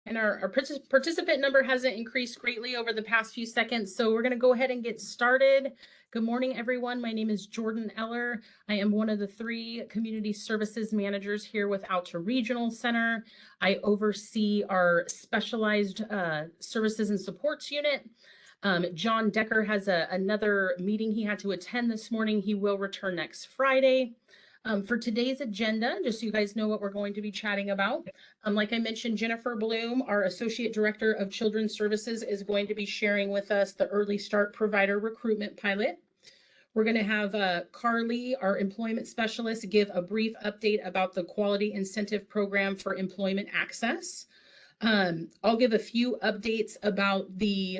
And our participant number hasn't increased greatly over the past few seconds, so we're going to go ahead and get started. Good morning, everyone. My name is Jordan Eller. I am one of the 3 community services managers here with Alta Regional Center. I oversee our specialized services and supports unit. John Decker has another meeting he had to attend this morning. He will return next Friday. For today's agenda, just so you guys know what we're going to be chatting about, like I mentioned, Jennifer Bloom, our Associate Director of Children's Services, is going to be sharing with us the Early Start Provider Recruitment Pilot. We're going to have Carly, our Employment Specialist, give a brief update about the Quality Incentive Program for Employment Access. I'll give a few updates about the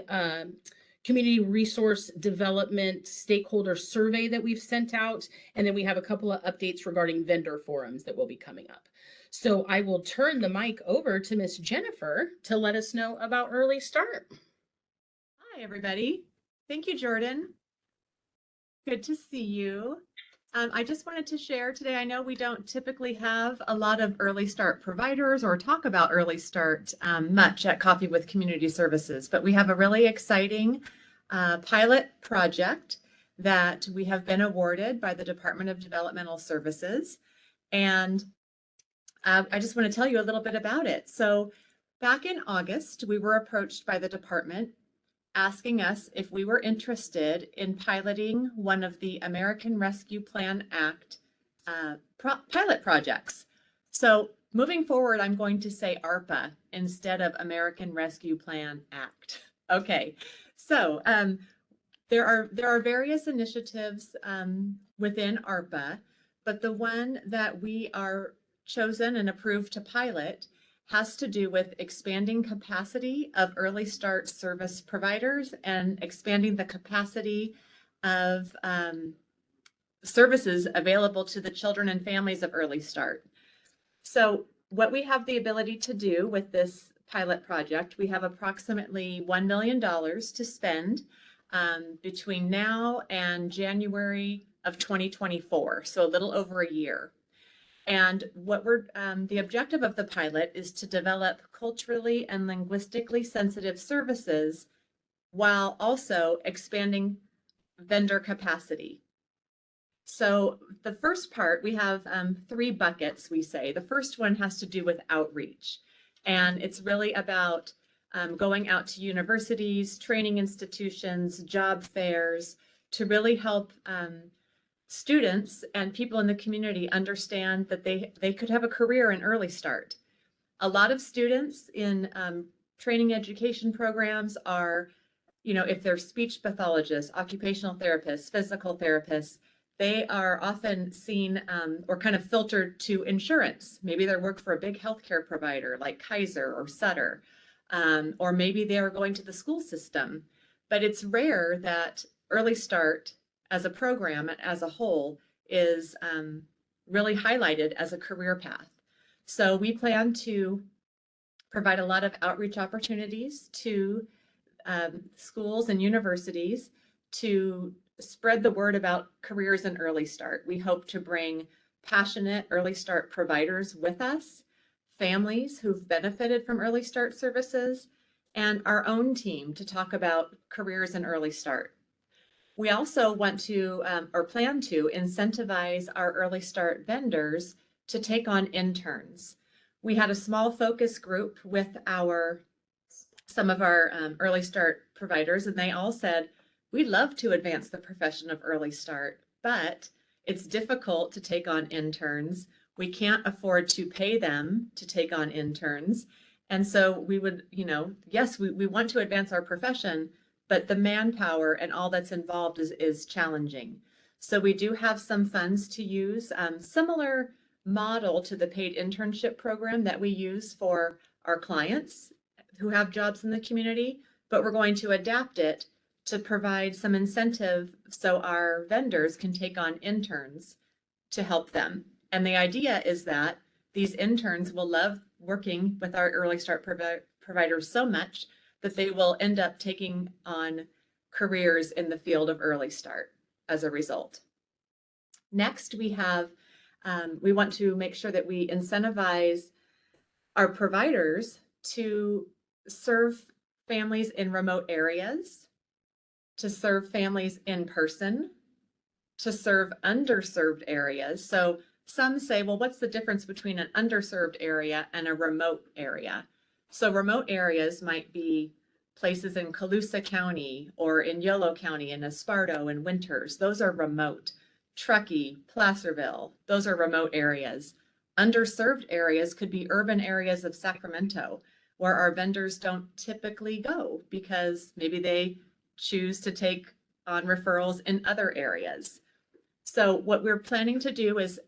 Community Resource Development Stakeholder Survey that we've sent out. And then we have a couple of updates regarding vendor forums that will be coming up. So I will turn the mic over to Miss Jennifer to let us know about Early Start. Hi, everybody. Thank you, Jordan. Good to see you. I just wanted to share today, I know we don't typically have a lot of Early Start providers or talk about Early Start much at Coffee with Community Services, but we have a really exciting pilot project that we have been awarded by the Department of Developmental Services. And I just want to tell you a little bit about it. So back in August, we were approached by the department asking us if we were interested in piloting one of the American Rescue Plan Act pilot projects. So moving forward, I'm going to say ARPA instead of American Rescue Plan Act. Okay, so there are various initiatives within ARPA, but the one that we are chosen and approved to pilot has to do with expanding capacity of Early Start service providers and expanding the capacity of services available to the children and families of Early Start. So what we have the ability to do with this pilot project, we have approximately $1 million to spend between now and January of 2024, so a little over a year. And what the objective of the pilot is to develop culturally and linguistically sensitive services while also expanding vendor capacity. So the first part, we have 3 buckets, we say. The first one has to do with outreach. And it's really about going out to universities, training institutions, job fairs to really help students and people in the community understand that they could have a career in Early Start. A lot of students in training education programs are, if they're speech pathologists, occupational therapists, physical therapists, they are often seen or kind of filtered to insurance. Maybe they work for a big healthcare provider like Kaiser or Sutter, or maybe they are going to the school system. But it's rare that Early Start as a program and as a whole is really highlighted as a career path. So we plan to provide a lot of outreach opportunities to schools and universities to spread the word about careers in Early Start. We hope to bring passionate Early Start providers with us, families who've benefited from Early Start services, and our own team to talk about careers in Early Start. We also want to, or plan to, incentivize our Early Start vendors to take on interns. We had a small focus group with some of our Early Start providers, and they all said, we'd love to advance the profession of Early Start, but it's difficult to take on interns. We can't afford to pay them to take on interns. And so we would, yes, we want to advance our profession, but the manpower and all that's involved is challenging. So we do have some funds to use, similar model to the paid internship program that we use for our clients who have jobs in the community, but we're going to adapt it to provide some incentive so our vendors can take on interns to help them. And the idea is that these interns will love working with our Early Start providers so much that they will end up taking on careers in the field of Early Start as a result. Next, we want to make sure that we incentivize our providers to serve families in remote areas, to serve families in person, to serve underserved areas. So some say, well, what's the difference between an underserved area and a remote area? So remote areas might be places in Colusa County or in Yolo County, in Esparto and Winters. Those are remote. Truckee, Placerville, those are remote areas. Underserved areas could be urban areas of Sacramento, where our vendors don't typically go because maybe they choose to take on referrals in other areas. So what we're planning to do is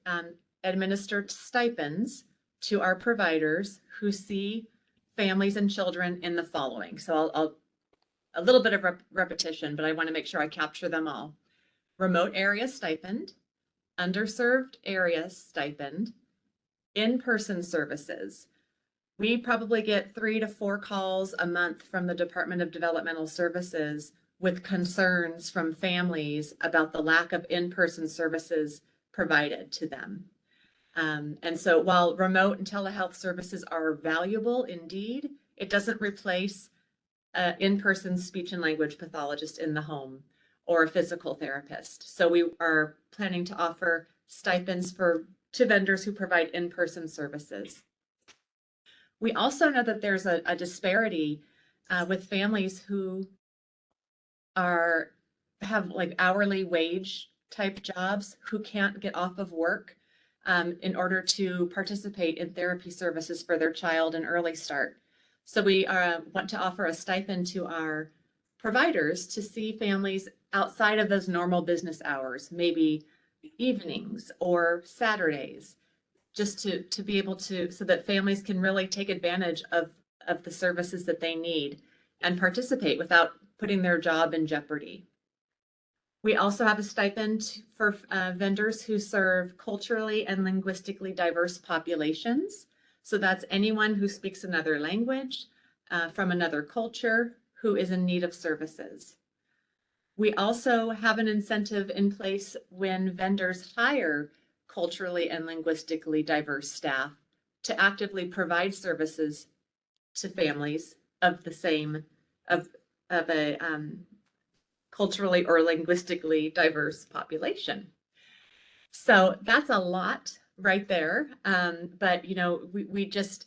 administer stipends to our providers who see families and children in the following. So I'll a little bit of repetition, but I want to make sure I capture them all. Remote area stipend, underserved area stipend, in-person services. We probably get 3 to 4 calls a month from the Department of Developmental Services with concerns from families about the lack of in-person services provided to them. And so while remote and telehealth services are valuable indeed, it doesn't replace an in-person speech and language pathologist in the home or a physical therapist. So we are planning to offer stipends to vendors who provide in-person services. We also know that there's a disparity with families who have like hourly wage type jobs who can't get off of work in order to participate in therapy services for their child in Early Start. So we want to offer a stipend to our providers to see families outside of those normal business hours, maybe evenings or Saturdays, just to be able to, so that families can really take advantage of the services that they need and participate without putting their job in jeopardy. We also have a stipend for vendors who serve culturally and linguistically diverse populations. So that's anyone who speaks another language from another culture who is in need of services. We also have an incentive in place when vendors hire culturally and linguistically diverse staff to actively provide services to families of the same, of a culturally or linguistically diverse population. So that's a lot right there. But you know, we just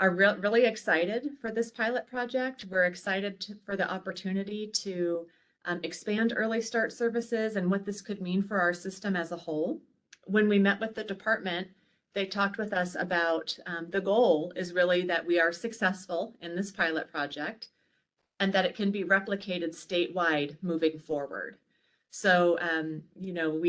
are really excited for this pilot project. We're excited for the opportunity to expand Early Start services and what this could mean for our system as a whole. When we met with the department, they talked with us about the goal is really that we are successful in this pilot project and that it can be replicated statewide moving forward. So, you know,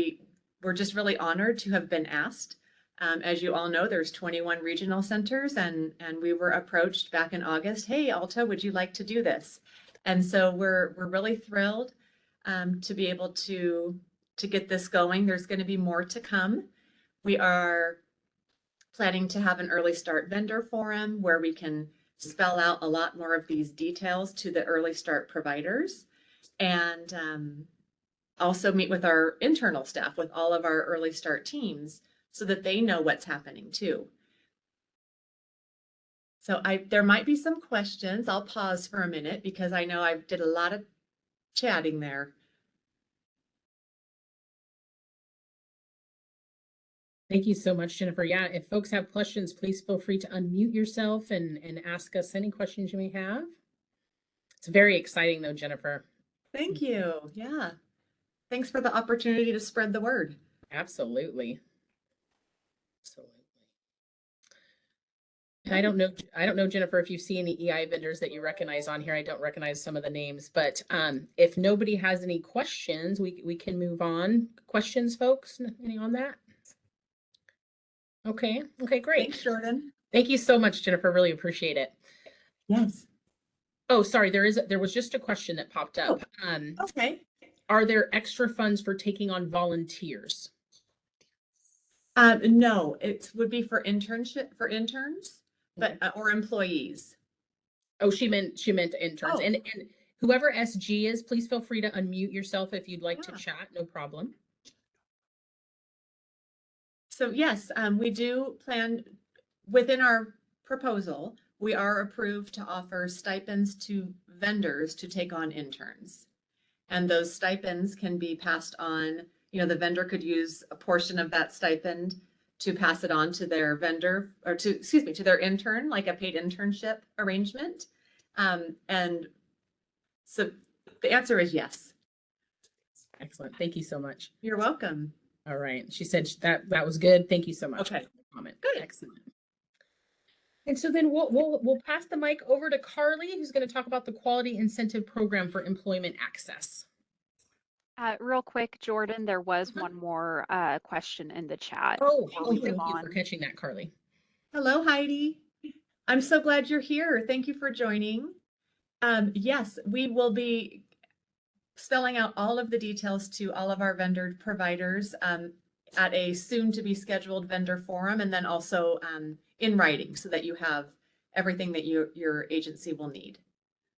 we're just really honored to have been asked. As you all know, there's 21 regional centers, and we were approached back in August. Hey, Alta, would you like to do this? And so we're really thrilled to be able to get this going. There's going to be more to come. We are planning to have an Early Start vendor forum where we can spell out a lot more of these details to the Early Start providers, and also meet with our internal staff, with all of our Early Start teams, so that they know what's happening too. So there might be some questions. I'll pause for a minute because I know I did a lot of chatting there. Thank you so much, Jennifer. Yeah, if folks have questions, please feel free to unmute yourself and ask us any questions you may have. It's very exciting though, Jennifer. Thank you. Yeah. Thanks for the opportunity to spread the word. Absolutely. Absolutely. And I don't know, Jennifer, if you see any EI vendors that you recognize on here. I don't recognize some of the names, but if nobody has any questions, we can move on. Questions, folks? Any on that? Okay. Okay, great. Thanks, Jordan. Thank you so much, Jennifer. Really appreciate it. Yes. Oh, sorry. There was just a question that popped up. Okay. Are there extra funds for taking on volunteers? No, it would be for interns, but or employees. Oh, she meant interns. Oh. And whoever SG is, please feel free to unmute yourself if you'd like to chat. No problem. So yes, we do plan within our proposal. we are approved to offer stipends to vendors to take on interns. And those stipends can be passed on, the vendor could use a portion of that stipend to pass it on to their vendor or to their intern, like a paid internship arrangement. And so the answer is yes. Excellent. Thank you so much. You're welcome. All right. She said that was good. Thank you so much. Okay. For the comment. Good. Excellent. And so then we'll pass the mic over to Carly, who's going to talk about the Quality Incentive Program for Employment Access. Real quick, Jordan, there was one more question in the chat. Oh, before we thank move you on. for catching that, Carly. Hello, Heidi. I'm so glad you're here. Thank you for joining. Yes, we will be spelling out all of the details to all of our vendor providers at a soon to be scheduled vendor forum, and then also in writing so that you have everything that your agency will need.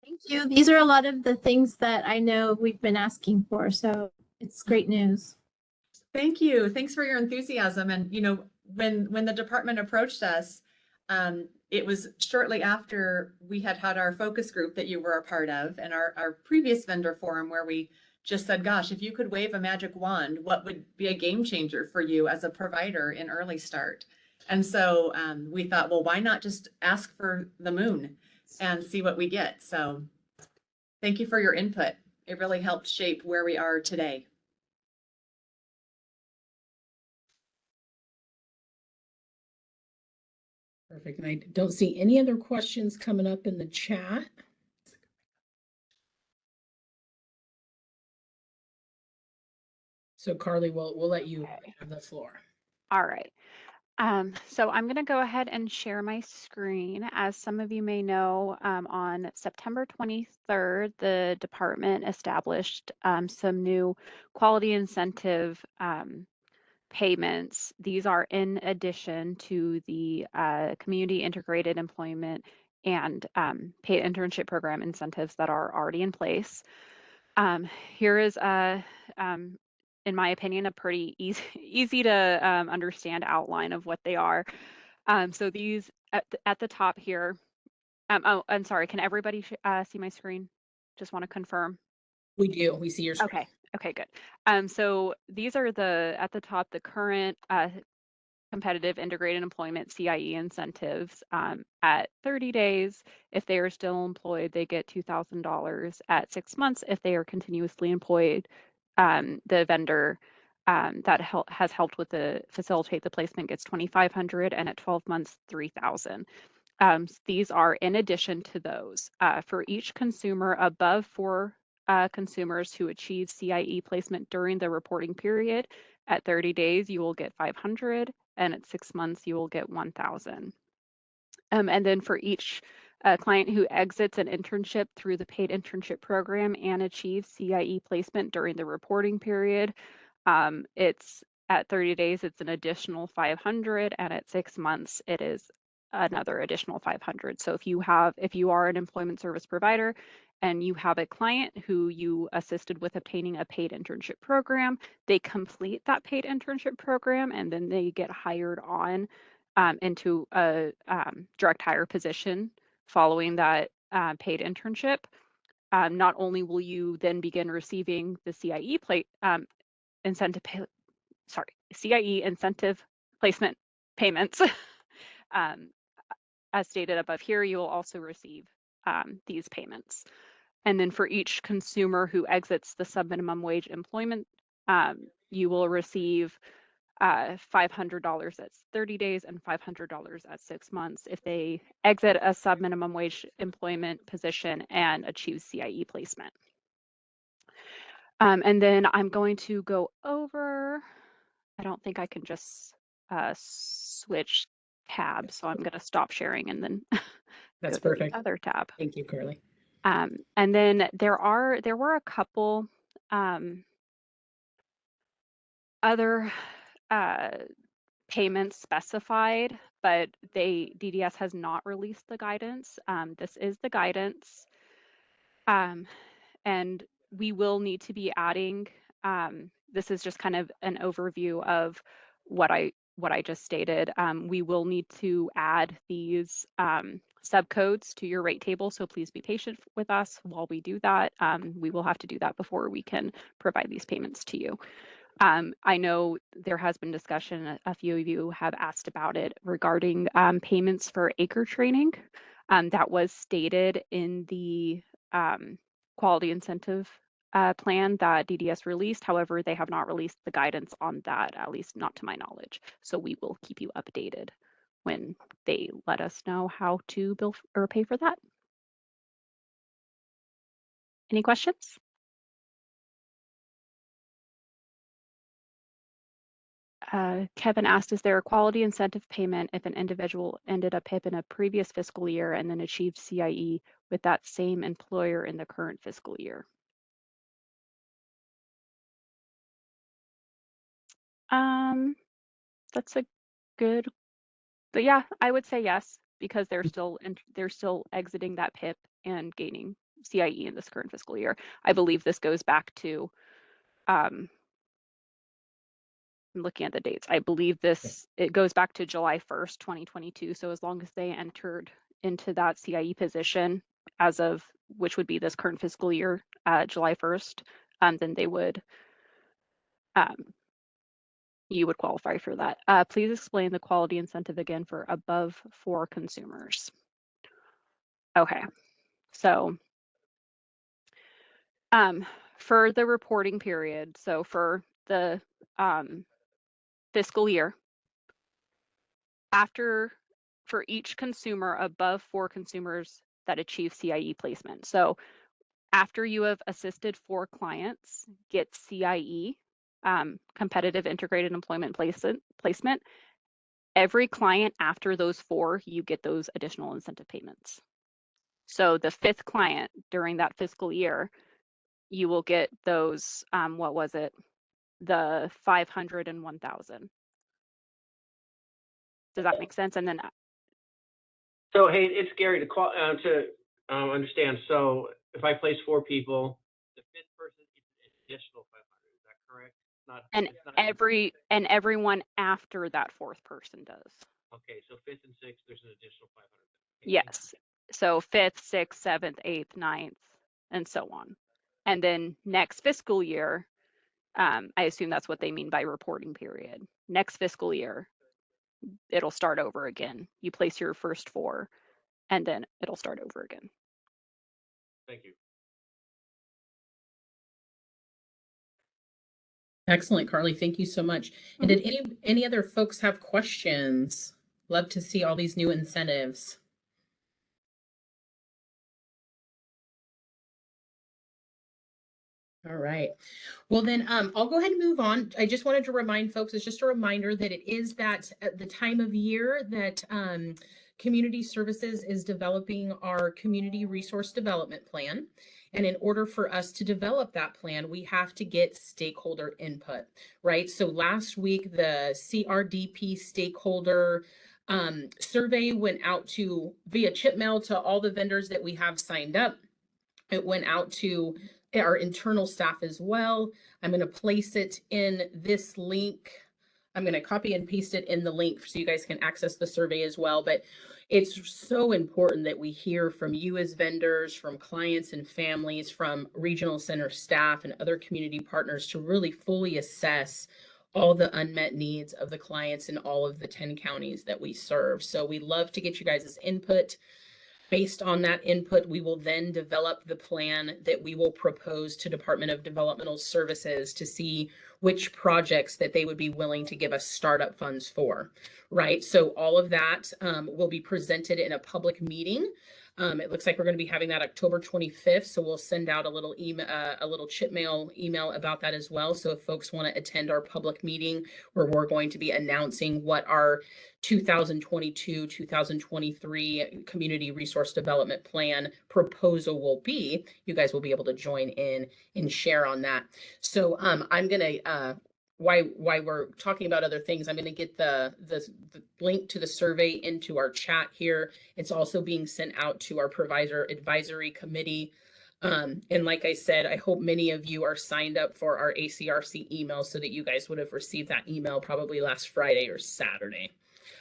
Thank you. These are a lot of the things that I know we've been asking for, so it's great news. Thank you. Thanks for your enthusiasm. And when the department approached us, it was shortly after we had our focus group that you were a part of, and our previous vendor forum where we just said, gosh, if you could wave a magic wand, what would be a game changer for you as a provider in Early Start? And so we thought, well, why not just ask for the moon and see what we get? So thank you for your input. It really helped shape where we are today. Perfect. And I don't see any other questions coming up in the chat. So Carly, we'll let you have the floor. All right. So I'm going to go ahead and share my screen. As some of you may know, on September 23rd, the department established some new quality incentive payments. These are in addition to the community integrated employment and paid internship program incentives that are already in place. Here is in my opinion, a pretty easy to understand outline of what they are. So these at the top here. Oh, I'm sorry. Can everybody see my screen? Just want to confirm. We do. We see your screen. Okay. Okay, good. So these are at the top, the current competitive integrated employment CIE incentives. At 30 days, if they are still employed, they get $2,000. At 6 months, if they are continuously employed, the vendor that has helped with facilitate the placement gets $2,500, and at 12 months, $3,000. These are in addition to those. For each consumer above 4 consumers who achieve CIE placement during the reporting period, at 30 days, you will get 500, and at 6 months, you will get 1,000. And then for each client who exits an internship through the paid internship program and achieves CIE placement during the reporting period, it's at 30 days, it's an additional 500, and at 6 months, it is another additional 500. So if you are an employment service provider and you have a client who you assisted with obtaining a paid internship program, they complete that paid internship program, and then they get hired on into a direct hire position following that paid internship. Not only will you then begin receiving the CIE CIE incentive placement payments. As stated above here, you will also receive these payments. And then for each consumer who exits the subminimum wage employment, you will receive $500 at 30 days and $500 at 6 months if they exit a subminimum wage employment position and achieve CIE placement. And then I'm going to go over, I don't think I can just switch tabs, so I'm going to stop sharing and then That's go to perfect. the other tab. Thank you, Carly. And then there were a couple other payments specified, but DDS has not released the guidance. This is the guidance, and we will need to be adding. This is just kind of an overview of what I just stated. We will need to add these subcodes to your rate table, so please be patient with us while we do that. We will have to do that before we can provide these payments to you. I know there has been discussion, a few of you have asked about it regarding payments for acre training. That was stated in the quality incentive plan that DDS released. However, they have not released the guidance on that, at least not to my knowledge. So we will keep you updated when they let us know how to bill or pay for that. Any questions? Kevin asked, is there a quality incentive payment if an individual ended up HIP in a previous fiscal year and then achieved CIE with that same employer in the current fiscal year? That's a good, but yeah, I would say yes, because they're still exiting that PIP and gaining CIE in this current fiscal year. I believe this goes back to, I'm looking at the dates. I believe it goes back to July 1st, 2022. So as long as they entered into that CIE position as of, which would be this current fiscal year, July 1st, then they would, you would qualify for that. Please explain the quality incentive again for above 4 consumers. Okay, so for the reporting period, so for the fiscal year, for each consumer above 4 consumers that achieve CIE placement. So after you have assisted 4 clients get CIE, competitive integrated employment placement, every client after those 4, you get those additional incentive payments. So the 5th client during that fiscal year, you will get those, what was it? The 500 and 1,000. Does that make sense? And then So, hey, it's Gary to understand. So if I place 4 people, the 5th person gets an additional 500. Is that correct? And everyone after that 4th person does. Okay, so 5th and 6th, there's an additional 500. Okay, Yes. So 5th, 6th, 7th, 8th, 9th, and so on. And then next fiscal year, I assume that's what they mean by reporting period. Next fiscal year, it'll start over again. You place your first 4, and then it'll start over again. Thank you. Excellent, Carly. Thank you so much. And did any other folks have questions? Love to see all these new incentives. All right. Well, then I'll go ahead and move on. I just wanted to remind folks, it's just a reminder that it is that at the time of year that Community Services is developing our Community Resource Development Plan. And in order for us to develop that plan, we have to get stakeholder input, right? So last week, the CRDP stakeholder survey went out via chip mail to all the vendors that we have signed up. It went out to our internal staff as well. I'm going to place it in this link. I'm going to copy and paste it in the link so you guys can access the survey as well. But it's so important that we hear from you as vendors, from clients and families, from regional center staff and other community partners to really fully assess all the unmet needs of the clients in all of the 10 counties that we serve. So we love to get you guys' input. Based on that input, we will then develop the plan that we will propose to Department of Developmental Services to see which projects that they would be willing to give us startup funds for, right? So all of that will be presented in a public meeting. It looks like we're going to be having that October 25th. So we'll send out a little email, a little chip mail email about that as well. So if folks want to attend our public meeting where we're going to be announcing what our 2022-2023 Community Resource Development Plan proposal will be, you guys will be able to join in and share on that. So I'm going to, why we're talking about other things, I'm going to get the link to the survey into our chat here. It's also being sent out to our provider advisory committee. And like I said, I hope many of you are signed up for our ACRC email so that you guys would have received that email probably last Friday or Saturday.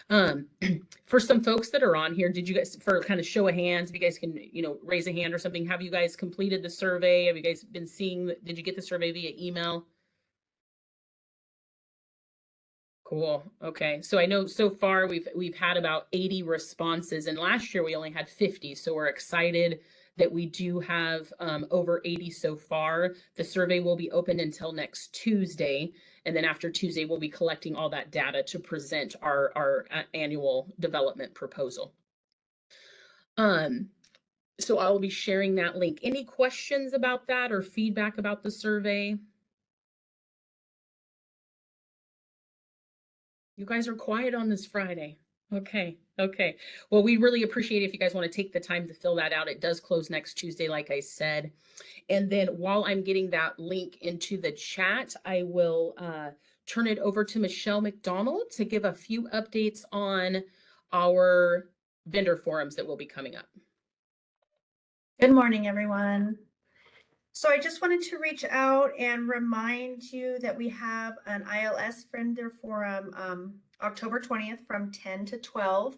For some folks that are on here, did you guys, for kind of show of hands, if you guys can, raise a hand or something, have you guys completed the survey? Have you guys been seeing, did you get the survey via email? Cool. Okay. So I know so far we've had about 80 responses, and last year we only had 50. So we're excited that we do have over 80 so far. The survey will be open until next Tuesday, and then after Tuesday we'll be collecting all that data to present our annual development proposal. So I'll be sharing that link. Any questions about that or feedback about the survey? You guys are quiet on this Friday. Okay, okay. Well, we really appreciate it if you guys want to take the time to fill that out. It does close next Tuesday, like I said. And then while I'm getting that link into the chat, I will turn it over to Michelle McDonald to give a few updates on our vendor forums that will be coming up. Good morning, everyone. So I just wanted to reach out and remind you that we have an ILS Vendor Forum October 20th from 10 to 12.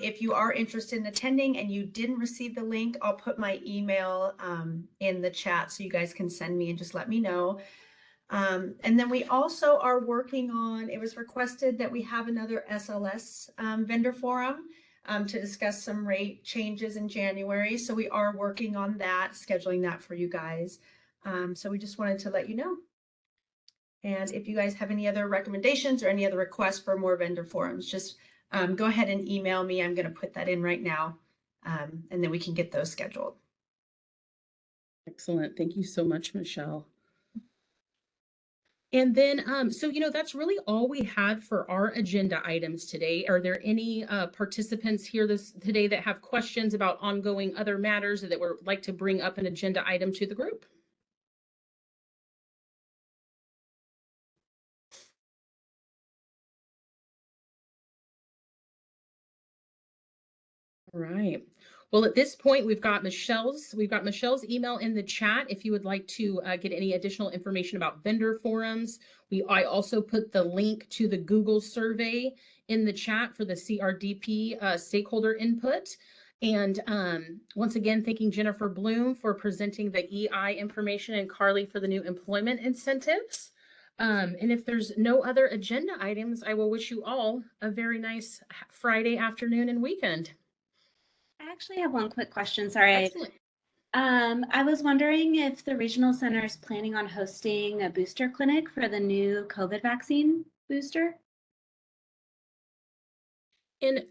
If you are interested in attending and you didn't receive the link, I'll put my email in the chat so you guys can send me and just let me know. And then we also are working on, it was requested that we have another SLS Vendor Forum to discuss some rate changes in January. So we are working on that, scheduling that for you guys. So we just wanted to let you know. And if you guys have any other recommendations or any other requests for more vendor forums, just go ahead and email me. I'm going to put that in right now. And then we can get those scheduled. Excellent. Thank you so much, Michelle. And then, so, that's really all we had for our agenda items today. Are there any participants here today that have questions about ongoing other matters or that would like to bring up an agenda item to the group? All right. Well, at this point, we've got Michelle's email in the chat. If you would like to get any additional information about vendor forums, I also put the link to the Google survey in the chat for the CRDP stakeholder input. And once again, thanking Jennifer Bloom for presenting the EI information and Carly for the new employment incentives. And if there's no other agenda items, I will wish you all a very nice Friday afternoon and weekend. I actually have one quick question. Sorry. Excellent. I was wondering if the regional center is planning on hosting a booster clinic for the new COVID vaccine booster. And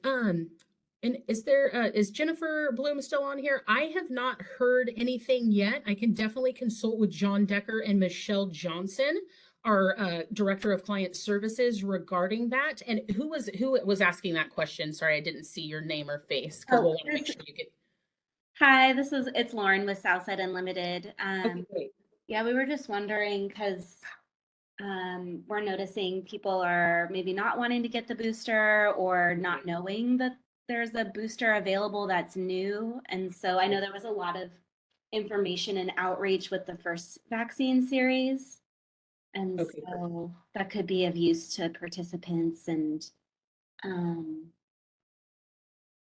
is Jennifer Bloom still on here? I have not heard anything yet. I can definitely consult with John Decker and Michelle Johnson, our Director of Client Services, regarding that. And who was asking that question? Sorry, I didn't see your name or face because we'll want to make sure you get. Hi, it's Lauren with Southside Unlimited. Okay, great. Yeah, we were just wondering because we're noticing people are maybe not wanting to get the booster or not knowing that there's a booster available that's new. And so I know there was a lot of information and outreach with the first vaccine series. And Okay, so that could be of use to participants and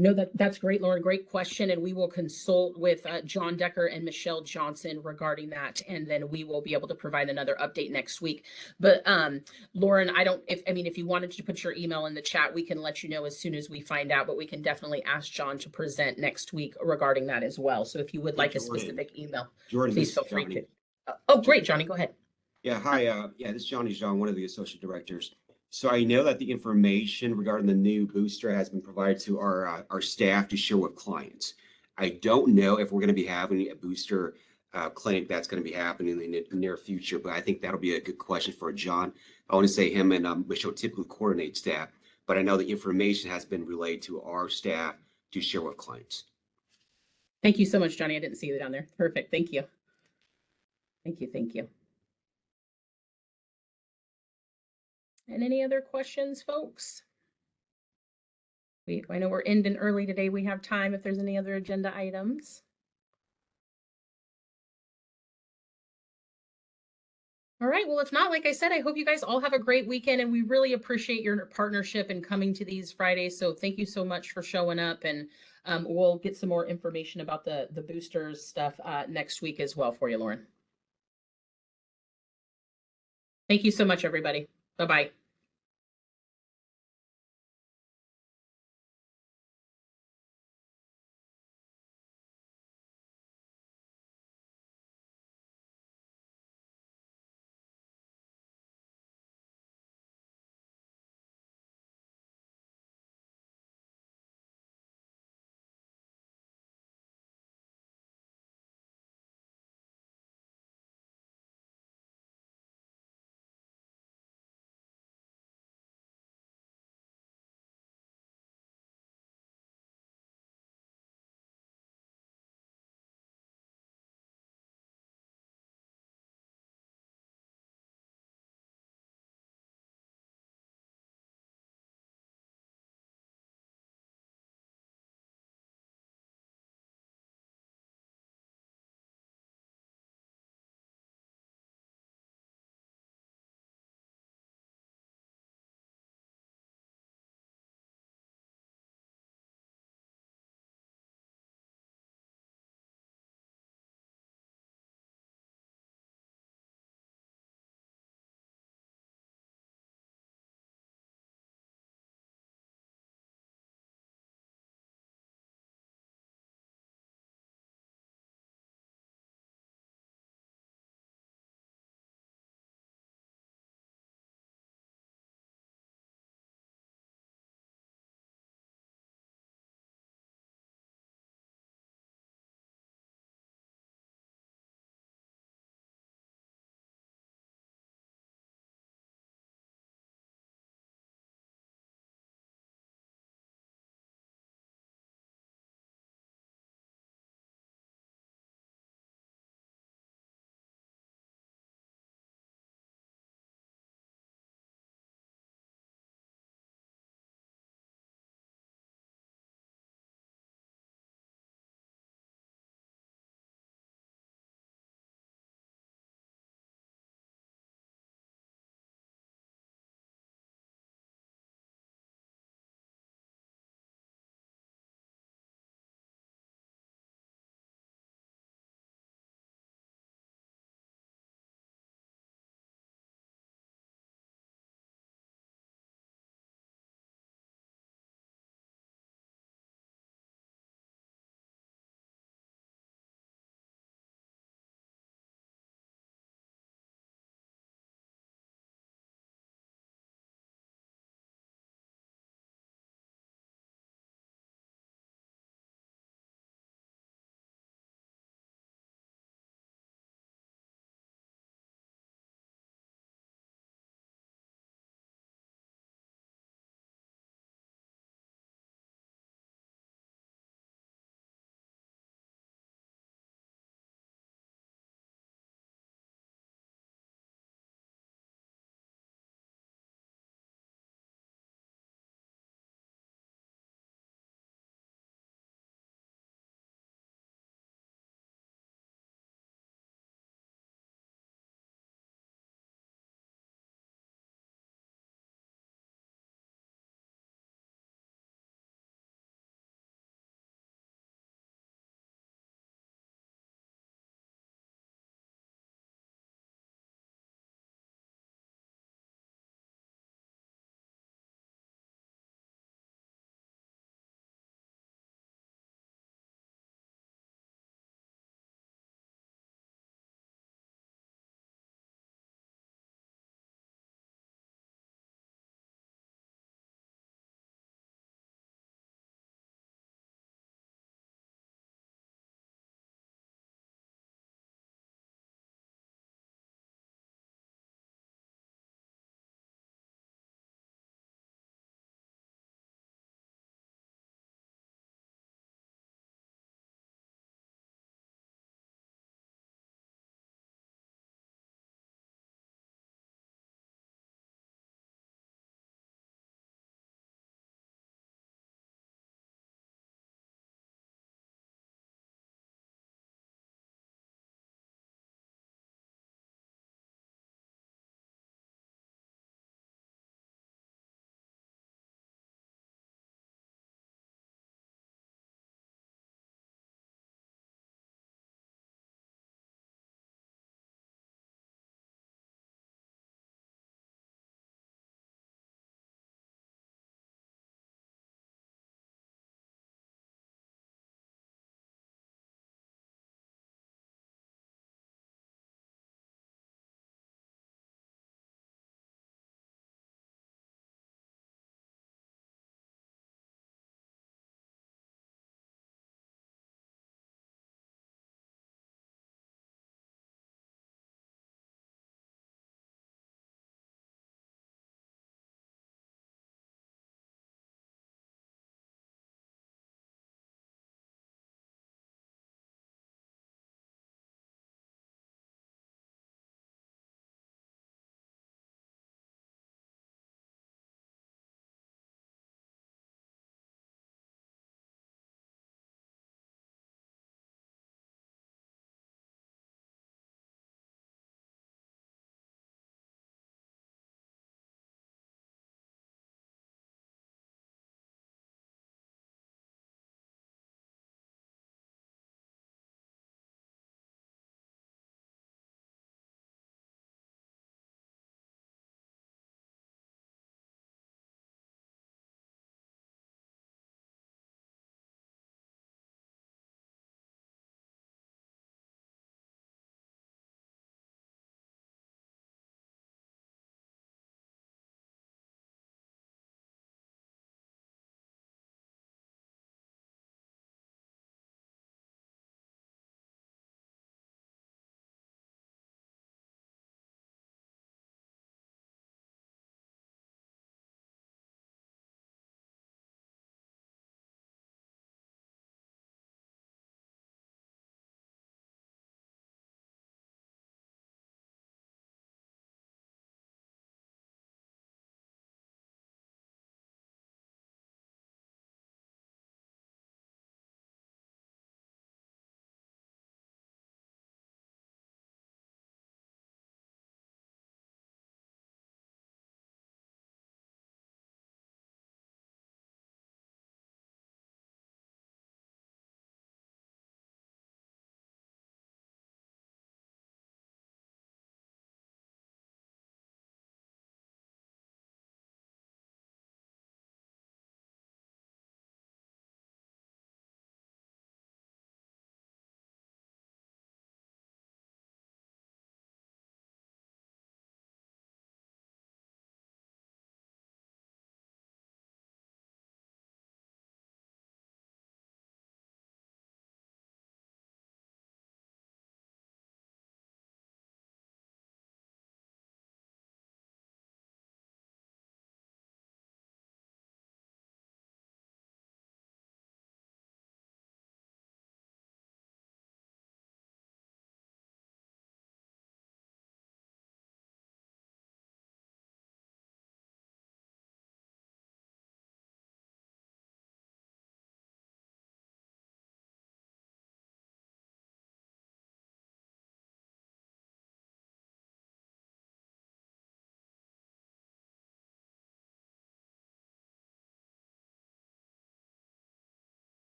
No, that's great, Lauren. Great question. And we will consult with John Decker and Michelle Johnson regarding that. And then we will be able to provide another update next week. But Lauren, if you wanted to put your email in the chat, we can let you know as soon as we find out, but we can definitely ask John to present next week regarding that as well. So if you would like a specific email, Jordan, please feel free to. Oh, great, Johnny, go ahead. Yeah, hi. This is Johnny Jean, one of the associate directors. So I know that the information regarding the new booster has been provided to our staff to share with clients. I don't know if we're going to be having a booster clinic that's going to be happening in the near future, but I think that'll be a good question for John. I want to say him and Michelle typically coordinate staff, but I know the information has been relayed to our staff to share with clients. Thank you so much, Johnny. I didn't see you down there. Perfect. Thank you. Thank you. Thank you. And any other questions, folks? I know we're ending early today. We have time if there's any other agenda items. All right. Well, if not, like I said, I hope you guys all have a great weekend, and we really appreciate your partnership and coming to these Fridays. So thank you so much for showing up, and we'll get some more information about the boosters stuff next week as well for you, Lauren. Thank you so much, everybody. Bye-bye.